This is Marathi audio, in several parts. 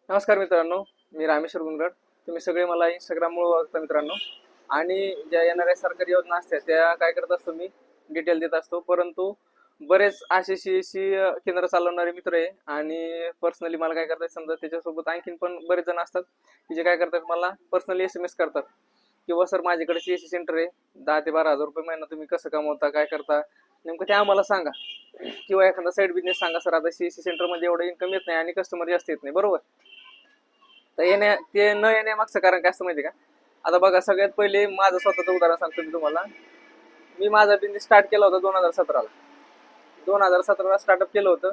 नमस्कार मित्रांनो, मी रामेश्वर गुंगड. तुम्ही सगळे मला इंस्टाग्राममुळे ओळखता मित्रांनो. आणि ज्या येणाऱ्या सरकारी योजना असतात त्या काय करत असतो मी डिटेल देत असतो. परंतु बरेच असे सी केंद्र चालवणारे मित्र आहे आणि पर्सनली मला काय करतात समजा त्याच्यासोबत आणखीन पण बरेच जण असतात की जे काय करतात मला पर्सनली SMS करतात किंवा सर माझ्याकडे CSC सेंटर आहे, 10 ते 12 हजार रुपये महिना, तुम्ही कसं कमवता, काय करता नेमकं ते आम्हाला सांगा. किंवा एखादा साईड बिझनेस सांगा सर, आता CSC सेंटरमध्ये एवढं इन्कम येत नाही आणि कस्टमर जास्त येत नाही, बरोबर. तर ते न येण्यामागचं कारण काय असतं माहिती का. आता बघा, सगळ्यात पहिले माझं स्वतःचं उदाहरण सांगतो मी तुम्हाला. मी माझा बिझनेस स्टार्ट केला होता 2017ला. 2017ला स्टार्टअप केलं होतं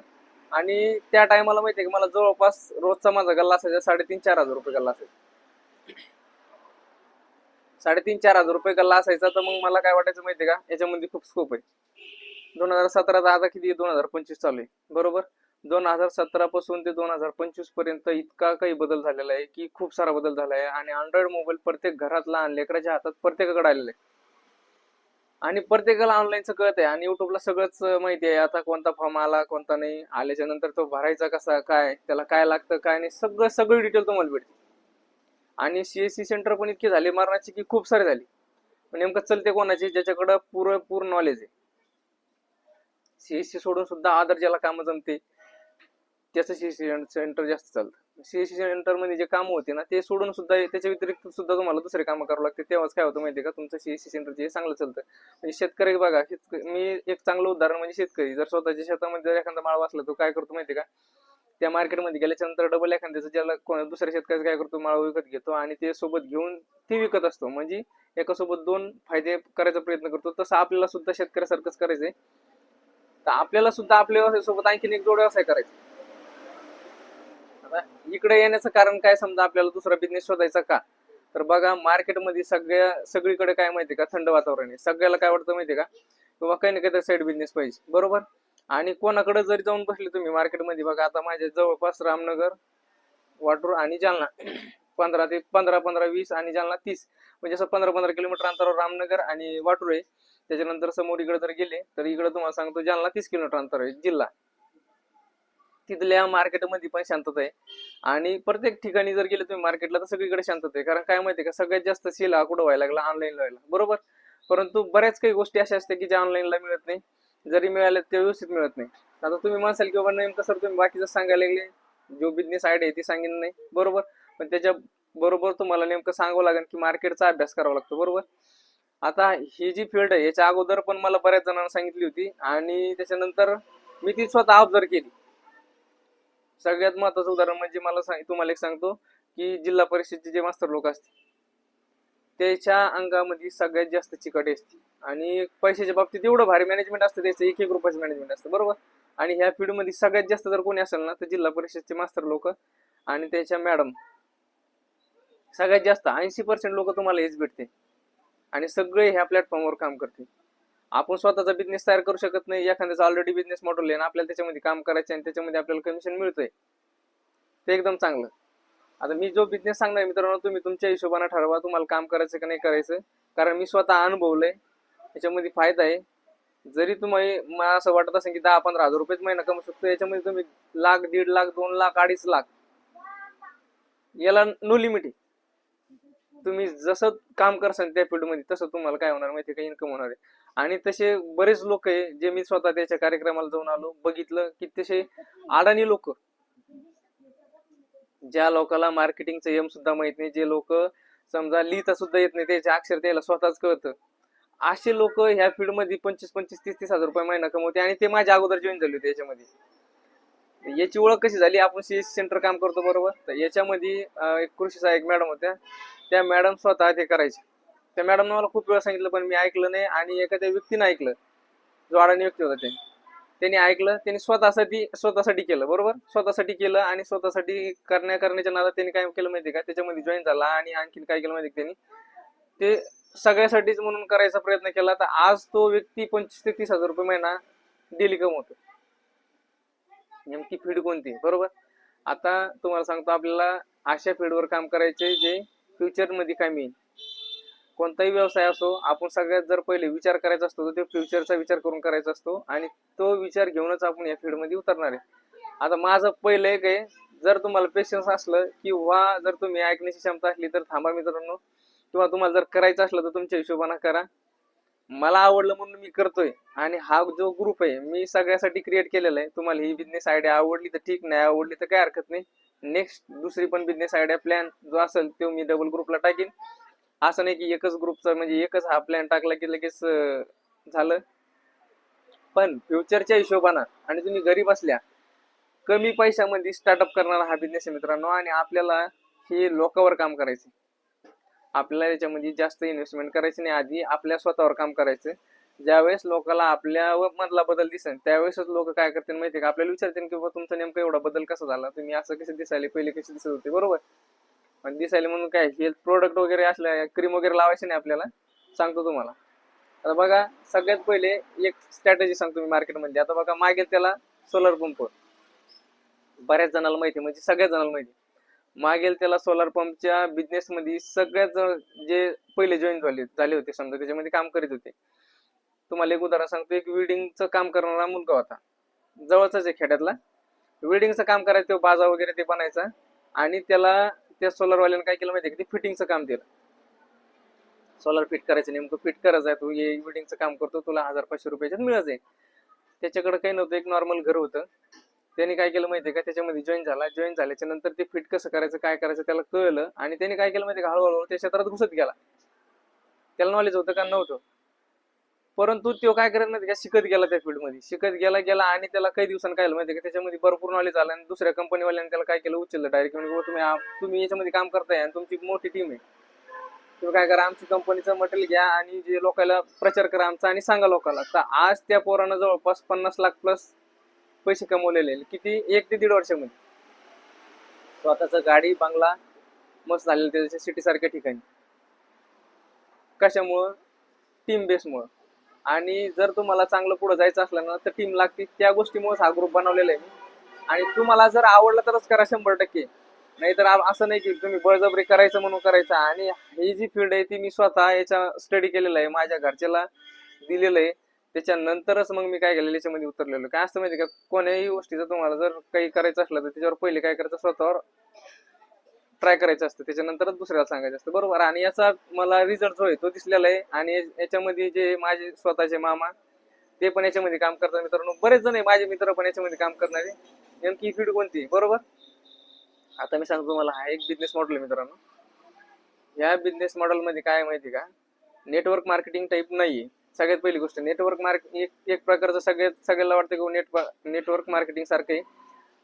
आणि त्या टायमाला माहिती आहे का मला जवळपास रोजचा माझा गल्ला असायचा 3,500-4,000 रुपये गल्ला असायचा. 3,500-4,000 रुपये गल्ला असायचा. तर मग मला काय वाटायचं माहिती आहे का, याच्यामध्ये खूप स्कोप आहे. 2017 आता किती 2025 चालू आहे, बरोबर. 2017 पासून ते 2025 पर्यंत इतका काही बदल झालेला आहे की खूप सारा बदल झाला आहे. आणि अँड्रॉइड मोबाईल प्रत्येक घरात लहान लेकराच्या हातात प्रत्येकाकडे आलेलं आहे आणि प्रत्येकाला ऑनलाईनचं कळत आहे आणि युट्यूबला सगळंच माहिती आहे. आता कोणता फॉर्म आला कोणता नाही, आल्याच्या नंतर तो भरायचा कसा, काय त्याला काय लागतं काय नाही, सगळी डिटेल तुम्हाला भेटते. आणि CSC सेंटर पण इतके झाले मारण्याची की खूप सारे झाले. नेमकं चलते कोणाचे, ज्याच्याकडं पुरेपूर नॉलेज आहे. CSC सोडून सुद्धा आदर ज्याला कामं जमते त्याचं CSC सेंटर जास्त चालतं. CSC सेंटर मध्ये जे कामं होते ना ते सोडून सुद्धा त्याच्या व्यतिरिक्त सुद्धा तुम्हाला दुसरे कामं करावं लागते. तेव्हाच काय होतं माहितीये का, तुमचं CSC सेंटर जे चांगलं चालतं. म्हणजे शेतकरी बघा, मी एक चांगलं उदाहरण म्हणजे शेतकरी जर स्वतःच्या शेतामध्ये जर एखादा माळ वाचला तो काय करतो माहितीये का, त्या मार्केटमध्ये गेल्याच्या नंतर डबल एखाद्याचं ज्याला दुसऱ्या शेतकऱ्याचं काय करतो, माळ विकत घेतो आणि ते सोबत घेऊन ते विकत असतो. म्हणजे एका सोबत दोन फायदे करायचा प्रयत्न करतो. तसं आपल्याला सुद्धा शेतकऱ्यासारखंच करायचंय. तर आपल्याला सुद्धा आपल्या व्यवसायासोबत आणखीन एक जोड व्यवसाय करायचा. आता इकडे येण्याचं कारण काय, समजा आपल्याला दुसरा बिझनेस शोधायचा का, तर बघा मार्केटमध्ये सगळीकडे काय माहिती का, थंड वातावरण आहे. सगळ्याला काय वाटतं माहिती का, किंवा काही ना काही साईड बिझनेस पाहिजे, बरोबर. आणि कोणाकडे जरी जाऊन बसले तुम्ही मार्केटमध्ये, बघा आता माझ्या जवळपास रामनगर, वाटूर आणि जालना 15 ते 20 आणि जालना 30, म्हणजे असं 15-15 किलोमीटर अंतरावर रामनगर आणि वाटूर आहे. त्याच्यानंतर समोर इकडे जर गेले तर इकडे तुम्हाला सांगतो जालना 30 किलोमीटर अंतर आहे जिल्हा. तिथल्या मार्केटमध्ये पण शांतता आहे. आणि प्रत्येक ठिकाणी जर गेले तुम्ही मार्केटला तर सगळीकडे शांतता आहे. कारण काय माहिती का, सगळ्यात जास्त सेल हा कुठं व्हायला लागला, ऑनलाईन व्हायला, बरोबर. परंतु बऱ्याच काही गोष्टी अशा असतात की ज्या ऑनलाईनला मिळत नाही, जरी मिळाल्या ते व्यवस्थित मिळत नाही. आता तुम्ही म्हणसाल की बाबा नेमकं सर तुम्ही बाकीचं सांगायला लागले, जो बिझनेस आयडिया आहे ती सांगेन नाही, बरोबर. पण त्याच्या बरोबर तुम्हाला नेमकं सांगावं लागेल की मार्केटचा अभ्यास करावा लागतो, बरोबर. आता ही जी फील्ड आहे याच्या अगोदर पण मला बऱ्याच जणांना सांगितली होती आणि त्याच्यानंतर मी ती स्वतः ऑब्झर्व केली. सगळ्यात महत्वाचं उदाहरण म्हणजे तुम्हाला एक सांगतो की जिल्हा परिषदचे जे मास्तर लोक असते त्याच्या अंगामध्ये सगळ्यात जास्त चिकट असते आणि पैशाच्या बाबतीत एवढं भारी मॅनेजमेंट असतं त्याचं, एक एक रुपयाचं मॅनेजमेंट असतं, बरोबर. आणि ह्या फील्डमध्ये सगळ्यात जास्त जर कोणी असेल ना तर जिल्हा परिषदचे मास्तर लोक आणि त्याच्या मॅडम. सगळ्यात जास्त 80% लोक तुम्हाला हेच भेटते आणि सगळे ह्या प्लॅटफॉर्मवर काम करते. आपण स्वतःचा बिझनेस तयार करू शकत नाही, एखाद्याचा ऑलरेडी बिझनेस मॉडेल आहे ना आपल्याला त्याच्यामध्ये काम करायचं आणि त्याच्यामध्ये आपल्याला कमिशन मिळतंय, ते एकदम चांगलं. आता मी जो बिझनेस सांगणार मित्रांनो, तुम्ही तुमच्या हिशोबाने ठरवा तुम्हाला काम करायचं की नाही करायचं. कारण मी स्वतः अनुभवलंय, त्याच्यामध्ये फायदा आहे. जरी तुम्ही मला असं वाटत असेल की 10-15 हजार रुपयेच महिना कमवू शकतो, याच्यामध्ये तुम्ही लाख, 1.5 लाख, 2 लाख, 2.5 लाख याला नो लिमिट आहे. तुम्ही जसं काम करसाल त्या फील्डमध्ये तसं तुम्हाला काय होणार माहिती का, इन्कम होणार आहे. आणि तसे बरेच लोक आहे जे मी स्वतः त्याच्या कार्यक्रमाला जाऊन आलो, बघितलं की तसे अडाणी लोक, ज्या लोकांना मार्केटिंगचं एम सुद्धा माहित नाही, जे लोक समजा लिहिता सुद्धा येत नाही, त्याचे अक्षर त्याला स्वतःच कळतं, असे लोक ह्या फील्डमध्ये 25-25, 30-30 हजार रुपये महिना कमवते. आणि ते माझ्या अगोदर जॉईन झाले होते याच्यामध्ये. याची ओळख कशी झाली, आपण CSC सेंटर काम करतो, बरोबर. तर याच्यामध्ये एक कृषी सहाय्यक मॅडम होत्या, त्या मॅडम स्वतः ते करायचे. त्या मॅडमने मला खूप वेळा सांगितलं पण मी ऐकलं नाही. आणि एखाद्या व्यक्तीने ऐकलं, जो अडाणी व्यक्ती होता त्यांनी ऐकलं, त्यांनी स्वतःसाठी केलं, बरोबर. स्वतःसाठी केलं आणि स्वतःसाठी करण्याच्या नादात त्यांनी काय केलं माहिती का, त्याच्यामध्ये जॉईन झाला आणि आणखीन काय केलं माहिती त्यांनी, ते सगळ्यासाठीच म्हणून करायचा प्रयत्न केला. तर आज तो व्यक्ती 25 ते 30 हजार रुपये महिना डेली कमवतो. नेमकी फील्ड कोणती, बरोबर. आता तुम्हाला सांगतो, आपल्याला अशा फील्डवर काम करायचे जे फ्युचर मध्ये काय मिळेल. कोणताही व्यवसाय असो, आपण सगळ्यात जर पहिले विचार करायचा असतो तर तो फ्युचरचा विचार करून करायचा असतो आणि तो विचार घेऊनच आपण या फील्डमध्ये उतरणार आहे. आता माझं पहिलं एक आहे, जर तुम्हाला पेशन्स असलं किंवा जर तुम्ही ऐकण्याची क्षमता असली तर थांबा मित्रांनो, किंवा तुम्हाला जर करायचं असलं तर तुमच्या हिशोबाने करा. मला आवडलं म्हणून मी करतोय. आणि हा जो ग्रुप आहे मी सगळ्यासाठी क्रिएट केलेला आहे. तुम्हाला ही बिझनेस आयडिया आवडली तर ठीक, नाही आवडली तर काय हरकत नाही. नेक्स्ट दुसरी पण बिझनेस आयडिया प्लॅन जो असेल तो मी डबल ग्रुपला टाकीन. असं नाही की एकच ग्रुपचा म्हणजे एकच हा प्लॅन टाकला की लगेच झालं. पण फ्युचरच्या हिशोबानं आणि तुम्ही घरी बसल्या कमी पैशामध्ये स्टार्टअप करणारा हा बिझनेस आहे मित्रांनो. आणि आपल्याला हे लोकांवर काम करायचं. आपल्याला याच्यामध्ये जास्त इन्व्हेस्टमेंट करायची नाही, आधी आपल्या स्वतःवर काम करायचं. ज्यावेळेस लोकांना आपल्या मधला बदल दिसेल त्यावेळेसच लोक काय करतील माहिती का, आपल्याला विचारतील की बाबा तुमचा नेमका एवढा बदल कसा झाला, तुम्ही असं कसे दिसायले, पहिले कसे दिसत होते. बरोबर. पण दिसायला म्हणून काय हेल्थ प्रोडक्ट वगैरे असल्या क्रीम वगैरे लावायचे नाही आपल्याला. सांगतो तुम्हाला. आता बघा सगळ्यात पहिले एक स्ट्रॅटेजी सांगतो मी मार्केटमध्ये. आता बघा मागेल त्याला सोलर पंप बऱ्याच जणांना माहिती, म्हणजे सगळ्याच जणांना माहिती. मागेल त्याला सोलर पंपच्या बिझनेस मध्ये सगळ्यात जे पहिले जॉईन झाले होते समजा त्याच्यामध्ये काम करीत होते. तुम्हाला एक उदाहरण सांगतो. एक वेल्डिंगचं काम करणारा मुलगा होता, जवळचाच आहे खेड्यातला. वेल्डिंगचं काम करायचं, बाजा वगैरे ते बनायचा. आणि त्याला त्या सोलरवाल्याने काय केलं माहिती आहे, ते फिटिंगचं काम दिलं. सोलर फिट करायचं, नेमकं फिट करायचं आहे, तू हे वेल्डिंगचं काम करतो, तुला 1500 रुपयाच्यात मिळत आहे. त्याच्याकडे काही नव्हतं, एक नॉर्मल घर होतं. त्याने काय केलं माहितीये का, त्याच्यामध्ये जॉईन झाला. जॉईन झाल्याच्या नंतर ते फिट कसं करायचं, काय करायचं त्याला कळलं. आणि त्याने काय केलं माहितीये का, हळूहळू त्या क्षेत्रात घुसत गेला. त्याला नॉलेज होतं का नव्हतं, परंतु तो काय करत माहिती का, शिकत गेला त्या फील्डमध्ये. शिकत गेला आणि त्याला काही दिवसांनी काय माहिती का, त्याच्यामध्ये भरपूर नॉलेज आलं. आणि दुसऱ्या कंपनीवाल्याने त्याला काय केलं, उचललं डायरेक्ट. म्हणजे तुम्ही याच्यामध्ये काम करताय आणि तुमची मोठी टीम आहे, तुम्ही काय करा, आमची कंपनीचं मटेरियल घ्या आणि जे लोकांना प्रचार करा आमचा आणि सांगा लोकांना. तर आज त्या पोरानं जवळपास 50 लाख प्लस पैसे कमवलेले. किती, 1 ते 1.5 वर्षामध्ये. स्वतःच गाडी बंगला मस्त झालेलं त्याच्या सिटी सारख्या ठिकाणी. कशामुळं, टीम बेसमुळं. आणि जर तुम्हाला चांगलं पुढे जायचं असलं ना तर टीम लागते, त्या गोष्टीमुळे हा ग्रुप बनवलेला आहे. आणि तुम्हाला जर आवडलं तरच करा 100%. नाहीतर असं नाही की तुम्ही बळजबरी करायचं म्हणून करायचं. आणि ही जी फील्ड आहे ती मी स्वतः याचा स्टडी केलेला आहे, माझ्या घरच्याला दिलेलं आहे. त्याच्यानंतरच मग मी काय केलेलं याच्यामध्ये उतरलेलो. काय असतं माहिती का, कोण्याही गोष्टीचं तुम्हाला जर काही करायचं असलं तर त्याच्यावर पहिले काय करायचं, स्वतःवर ट्राय करायचं असतं, त्याच्यानंतरच दुसऱ्याला सांगायचं असतं. बरोबर. आणि याचा मला रिझल्ट जो आहे तो दिसलेला आहे. आणि याच्यामध्ये जे माझे स्वतःचे मामा ते पण याच्यामध्ये काम करतात मित्रांनो. बरेच जण आहे माझे मित्र पण याच्यामध्ये काम करणारे. नेमकी फील्ड कोणती, बरोबर. आता मी सांगतो तुम्हाला, हा एक बिझनेस मॉडेल आहे मित्रांनो. या बिझनेस मॉडेल मध्ये काय माहिती का, नेटवर्क मार्केटिंग टाईप नाहीये. सगळ्यात पहिली गोष्ट, नेटवर्क मार्केटिंग एक प्रकारचं सगळ्याला वाटतं की नेटवर्क मार्केटिंग सारखं आहे,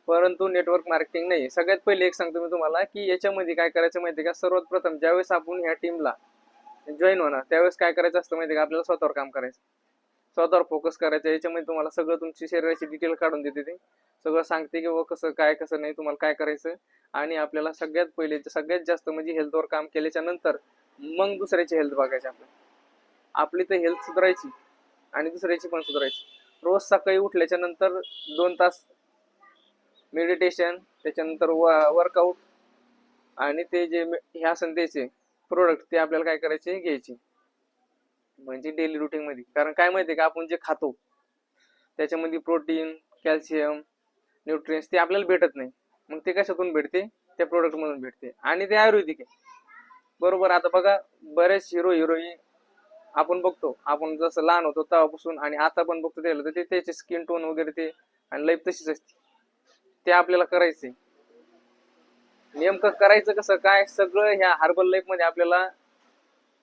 परंतु नेटवर्क मार्केटिंग नाही. सगळ्यात पहिले एक सांगतो मी तुम्हाला की याच्यामध्ये काय करायचं माहिती का, सर्वात प्रथम ज्यावेळेस आपण ह्या टीमला जॉईन होणार त्यावेळेस काय करायचं असतं माहिती का, आपल्याला स्वतःवर काम करायचं, स्वतःवर फोकस करायचं. याच्यामध्ये तुम्हाला सगळं तुमची शरीराची डिटेल काढून देते, ते सगळं सांगते की कसं काय कसं नाही तुम्हाला काय करायचं. आणि आपल्याला सगळ्यात पहिले सगळ्यात जास्त म्हणजे हेल्थवर काम केल्याच्या नंतर मग दुसऱ्याची हेल्थ बघायची. आपली तर हेल्थ सुधारायची आणि दुसऱ्याची पण सुधारायची. रोज सकाळी उठल्याच्या नंतर 2 तास मेडिटेशन, त्याच्यानंतर वर्कआउट, आणि ते जे हे असन त्याचे प्रोडक्ट ते आपल्याला काय करायचे, घ्यायचे म्हणजे डेली रुटीन मध्ये. कारण काय माहितीये का, आपण जे खातो त्याच्यामध्ये प्रोटीन, कॅल्शियम, न्यूट्रिएंट्स ते आपल्याला भेटत नाही. मग ते कशातून भेटते, त्या प्रोडक्ट मधून भेटते. आणि ते आयुर्वेदिक आहे. बरोबर. आता बघा बरेच हिरोईन आपण बघतो, आपण जसं लहान होतो तेव्हापासून आणि आता पण बघतो त्याला, ते त्याचे स्किन टोन वगैरे ते आणि लाईफ तशीच असते. ते आपल्याला करायचंय. नेमकं करायचं कसं काय, सगळं ह्या हर्बल लाईफ मध्ये आपल्याला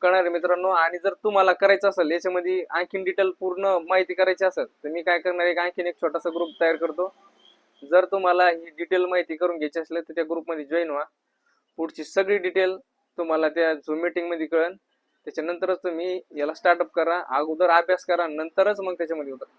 कळणार मित्रांनो. आणि जर तुम्हाला करायचं असेल याच्यामध्ये आणखीन डिटेल पूर्ण माहिती करायची असेल तर मी काय करणार, एक आणखीन एक छोटासा ग्रुप तयार करतो. जर तुम्हाला ही डिटेल माहिती करून घ्यायची असली तर त्या ग्रुपमध्ये जॉईन व्हा. पुढची सगळी डिटेल तुम्हाला त्या झूम मीटिंग मध्ये कळेल. त्याच्यानंतरच तुम्ही याला स्टार्टअप करा, अगोदर अभ्यास करा, नंतरच मग त्याच्यामध्ये उतरा.